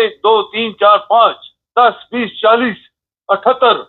1 2 3 4 5 10 20 40 78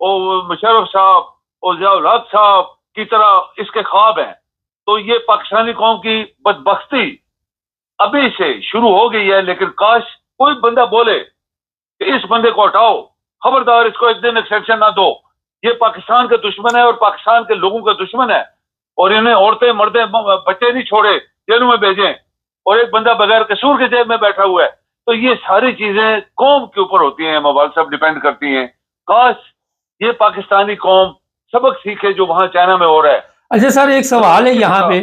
اور مشرف صاحب اور ضیاء الحق صاحب کی طرح اس کے خواب ہیں. تو یہ پاکستانی قوم کی بدبختی ابھی سے شروع ہو گئی ہے. لیکن کاش کوئی بندہ بولے کہ اس بندے کو ہٹاؤ, خبردار اس کو ایک دن ایکسٹینشن نہ دو. یہ پاکستان کا دشمن ہے اور پاکستان کے لوگوں کا دشمن ہے, اور انہیں عورتیں مردیں بچے نہیں چھوڑے, جیلوں میں بھیجیں, اور ایک بندہ بغیر قصور کے جیل میں بیٹھا ہوا ہے. تو یہ ساری چیزیں قوم کے اوپر ہوتی ہیں, موال صاحب ڈیپینڈ کرتی ہیں. کاش یہ پاکستانی قوم سبق سیکھے جو وہاں چائنا میں ہو رہا ہے. اچھا سر, ایک سوال ہے یہاں پہ.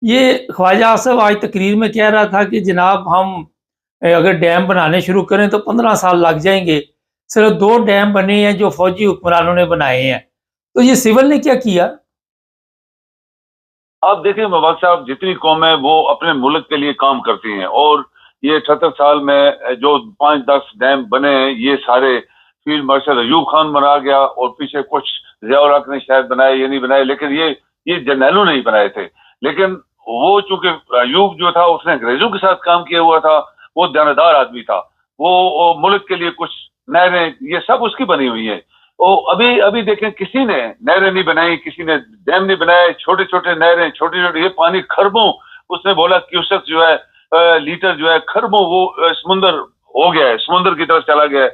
یہ خواجہ آصف آج تقریر میں کہہ رہا تھا کہ جناب ہم اگر ڈیم بنانے شروع کریں تو 15 سال لگ جائیں گے. صرف 2 ڈیم بنے ہیں جو فوجی حکمرانوں نے بنائے ہیں, تو یہ سول نے کیا کیا؟ آپ دیکھیں موال صاحب, جتنی قومیں وہ اپنے ملک کے لیے کام کرتی ہیں, اور یہ 78 سال میں جو 5-10 ڈیم بنے ہیں یہ سارے فیلڈ مارشل ایوب خان بنا گیا, اور پیچھے کچھ ضیاء الحق نے شاید بنائے یا نہیں بنائے, لیکن یہ جرنیلوں نے ہی بنائے تھے. لیکن وہ چونکہ ایوب جو تھا اس نے انگریزوں کے ساتھ کام کیا ہوا تھا, وہ دیانتدار آدمی تھا, وہ ملک کے لیے کچھ نہریں یہ سب اس کی بنی ہوئی ہیں. ابھی دیکھیں کسی نے نہریں نہیں بنائی, کسی نے ڈیم نہیں بنائے, چھوٹے چھوٹے نہریں, چھوٹے چھوٹے, یہ پانی خربوں, اس نے بولا کیوسک جو ہے لیٹر جو ہے خربوں وہ سمندر ہو گیا ہے, سمندر کی طرف چلا گیا ہے.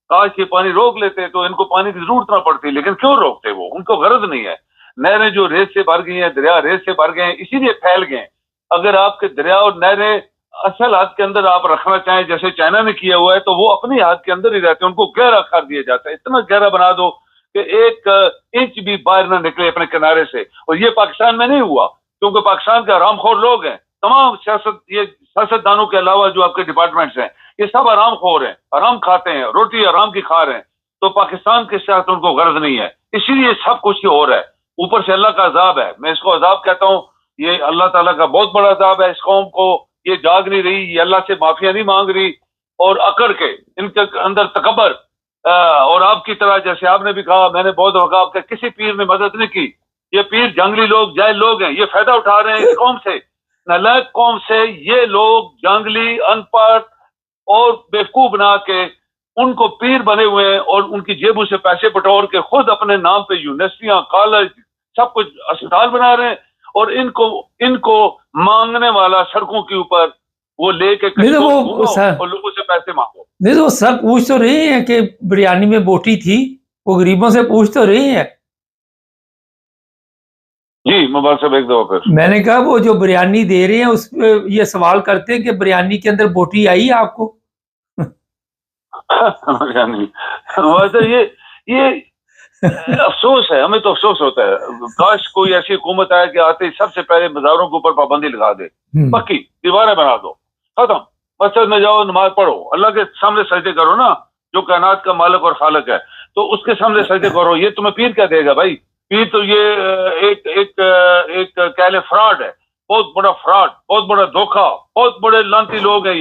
کاش یہ پانی روک لیتے تو ان کو پانی کی ضرورت نہ پڑتی, لیکن کیوں روکتے, وہ ان کو غرض نہیں ہے. نہریں جو ریت سے بھر گئی ہیں, دریا ریت سے بھر گئے ہیں, اسی لیے پھیل گئے ہیں. اگر آپ کے دریا اور نہریں اصل حد کے اندر آپ رکھنا چاہیں جیسے چائنا نے کیا ہوا ہے, تو وہ اپنی حد کے اندر ہی رہتے ہیں, ان کو گہرا کر دیا جاتا ہے. اتنا گہرا بنا دو کہ 1 انچ بھی باہر نہ نکلے اپنے کنارے سے. اور یہ پاکستان میں نہیں ہوا, کیونکہ پاکستان کے حرام خور لوگ ہیں. تمام سیاستدانوں کے علاوہ جو آپ کے ڈپارٹمنٹس ہیں یہ سب حرام خور ہیں, حرام کھاتے ہیں, روٹی حرام کی کھا رہے ہیں. تو پاکستان کے ساتھ ان کو غرض نہیں ہے, اسی لیے سب کچھ یہ ہو رہا ہے. اوپر سے اللہ کا عذاب ہے, میں اس کو عذاب کہتا ہوں. یہ اللہ تعالیٰ کا بہت بڑا عذاب ہے اس قوم کو. یہ جاگ نہیں رہی, یہ اللہ سے معافیا نہیں مانگ رہی, اور اکڑ کے ان کے اندر تکبر, اور آپ کی طرح جیسے آپ نے بھی کہا, میں نے بہت وقت آپ کے کسی پیر نے مدد نہیں کی. یہ پیر جنگلی لوگ, جاہل لوگ ہیں, یہ فائدہ اٹھا رہے ہیں اس قوم سے, نالائق قوم سے. یہ لوگ جنگلی, ان پڑھ اور بیوقوف بنا کے ان کو پیر بنے ہوئے ہیں, اور ان کی جیبوں سے پیسے بٹور کے خود اپنے نام پہ یونیورسٹیاں, کالج, سب کچھ اسپتال بنا رہے ہیں. اور ان کو مانگنے والا سڑکوں کے اوپر وہ لے کے اور لوگوں سے پیسے مانگو. نہیں تو سر پوچھ تو رہے ہیں کہ بریانی میں بوٹی تھی, وہ غریبوں سے پوچھ تو رہے ہیں. جی موبائل صاحب ایک دفعہ پھر میں نے کہا وہ جو بریانی دے رہے ہیں اس پہ یہ سوال کرتے ہیں کہ بریانی کے اندر بوٹی آئی آپ کو؟ یہ افسوس ہے, ہمیں تو افسوس ہوتا ہے. کاش کوئی ایسی حکومت آئے کہ آتے سب سے پہلے مزاروں کے اوپر پابندی لگا دے, پکی دیواریں بنا دو, ختم. مسجد میں جاؤ, نماز پڑھو, اللہ کے سامنے سجدے کرو نا, جو کائنات کا مالک اور خالق ہے, تو اس کے سامنے سجدے کرو. یہ تمہیں پیر کیا دے گا بھائی؟ پیر تو یہ ایک کہہ لیں فراڈ ہے, بہت بڑا فراڈ, بہت بڑا دھوکہ, بہت بڑے لانتی لوگ ہیں.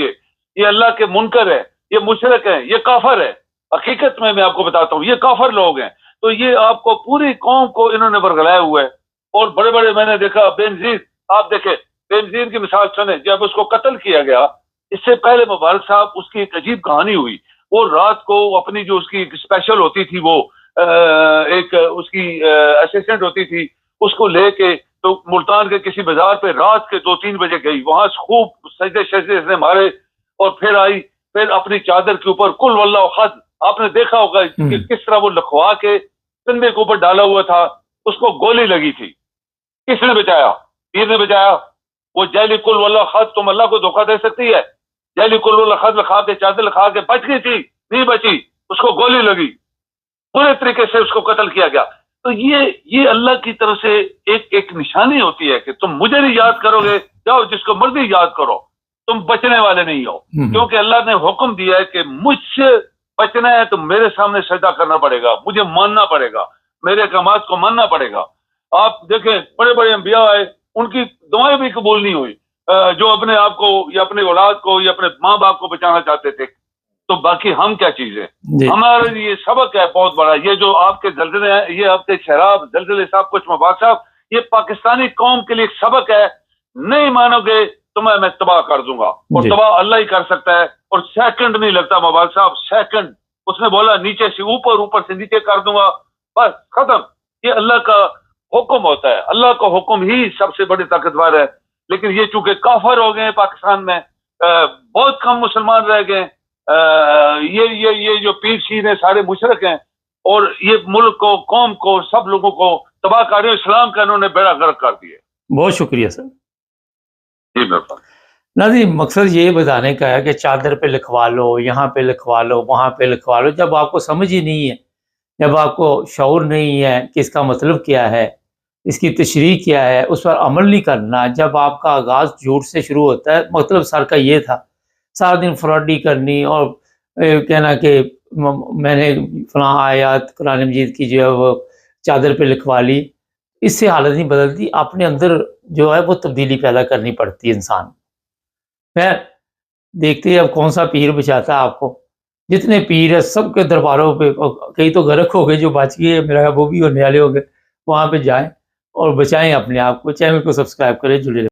یہ اللہ کے منکر ہے, یہ مشرک ہیں, یہ کافر ہے. حقیقت میں آپ کو بتاتا ہوں یہ کافر لوگ ہیں. تو یہ آپ کو پوری قوم کو انہوں نے برگلایا ہوا ہے. اور بڑے بڑے میں نے دیکھا, بے نظیر, آپ دیکھیں بے نظیر کی مثال سنیں. جب اس کو قتل کیا گیا, اس سے پہلے مبارک صاحب اس کی ایک عجیب کہانی ہوئی. وہ رات کو اپنی جو اس کی اسپیشل ہوتی تھی, وہ ایک اس کی اسسٹنٹ ہوتی تھی, اس کو لے کے تو ملتان کے کسی بازار پہ رات کے 2-3 بجے گئی. وہاں خوب سجدے اس نے مارے, اور پھر آئی, پھر اپنی چادر کے اوپر کل واللہ احد, آپ نے دیکھا ہوگا کہ کس طرح وہ لکھوا کے کندھے کے اوپر ڈالا ہوا تھا. اس کو گولی لگی تھی. کس نے بچایا؟ پیر نے بچایا. وہ جیلی کل واللہ احد, تم اللہ کو دھوکہ دے سکتی ہے؟ جیلی کل واللہ احد لکھا کے, چادر لکھا کے بچ گئی تھی, نہیں بچی, اس کو گولی لگی, پورے طریقے سے اس کو قتل کیا گیا. تو یہ اللہ کی طرف سے ایک نشانی ہوتی ہے کہ تم مجھے نہیں یاد کرو گے, جاؤ جس کو مرضی یاد کرو, تم بچنے والے نہیں ہو. کیونکہ اللہ نے حکم دیا ہے کہ مجھ سے بچنا ہے تو میرے سامنے سجدہ کرنا پڑے گا, مجھے ماننا پڑے گا, میرے احکامات کو ماننا پڑے گا. آپ دیکھیں بڑے بڑے انبیاء آئے, ان کی دعائیں بھی قبول نہیں ہوئی, جو اپنے آپ کو یا اپنی اولاد کو یا اپنے ماں باپ کو بچانا چاہتے تھے. تو باقی ہم کیا چیز ہے؟ ہمارے لیے سبق ہے بہت بڑا. یہ جو آپ کے زلزلے ہیں, یہ آپ کے شراب زلزلے صاحب کچھ مبارک صاحب, یہ پاکستانی قوم کے لیے ایک سبق ہے. نہیں مانو گے تو میں تباہ کر دوں گا, اور تباہ اللہ ہی کر سکتا ہے. اور سیکنڈ نہیں لگتا مبارک صاحب, سیکنڈ اس نے بولا نیچے سے اوپر، اوپر سے نیچے کر دوں گا، بس ختم. یہ اللہ کا حکم ہوتا ہے، اللہ کا حکم ہی سب سے بڑی طاقتور ہے. لیکن یہ چونکہ کافر ہو گئے ہیں پاکستان میں، بہت کم مسلمان رہ گئے. یہ جو پیر شیر ہیں سارے مشرک ہیں، اور یہ ملک کو، قوم کو، سب لوگوں کو تباہ کر رہے ہیں. اسلام کا انہوں نے بیڑا غرق کر دیا. بہت شکریہ سر. جی بالکل. ناظرین، مقصد یہ بتانے کا ہے کہ چادر پہ لکھوا لو، یہاں پہ لکھوا لو، وہاں پہ لکھوا لو. جب آپ کو سمجھ ہی نہیں ہے، جب آپ کو شعور نہیں ہے کہ اس کا مطلب کیا ہے، اس کی تشریح کیا ہے، اس پر عمل نہیں کرنا. جب آپ کا آغاز جھوٹ سے شروع ہوتا ہے، مطلب سر کا یہ تھا سارا دن فراڈی کرنی اور کہنا کہ میں نے فلاں آیات قرآن مجید کی جو ہے وہ چادر پہ لکھوا لی. اس سے حالت نہیں بدلتی، اپنے اندر جو ہے وہ تبدیلی پیدا کرنی پڑتی ہے انسان. خیر، دیکھتے ہیں اب کون سا پیر بچاتا ہے آپ کو. جتنے پیر ہے سب کے درباروں پہ، کئی تو غرق ہو گئے، جو بچ گئے میرا وہ بھی ہونے والے ہو گئے، وہاں پہ جائیں اور بچائیں اپنے آپ کو. چینل کو سبسکرائب کریں، جڑے رہیں.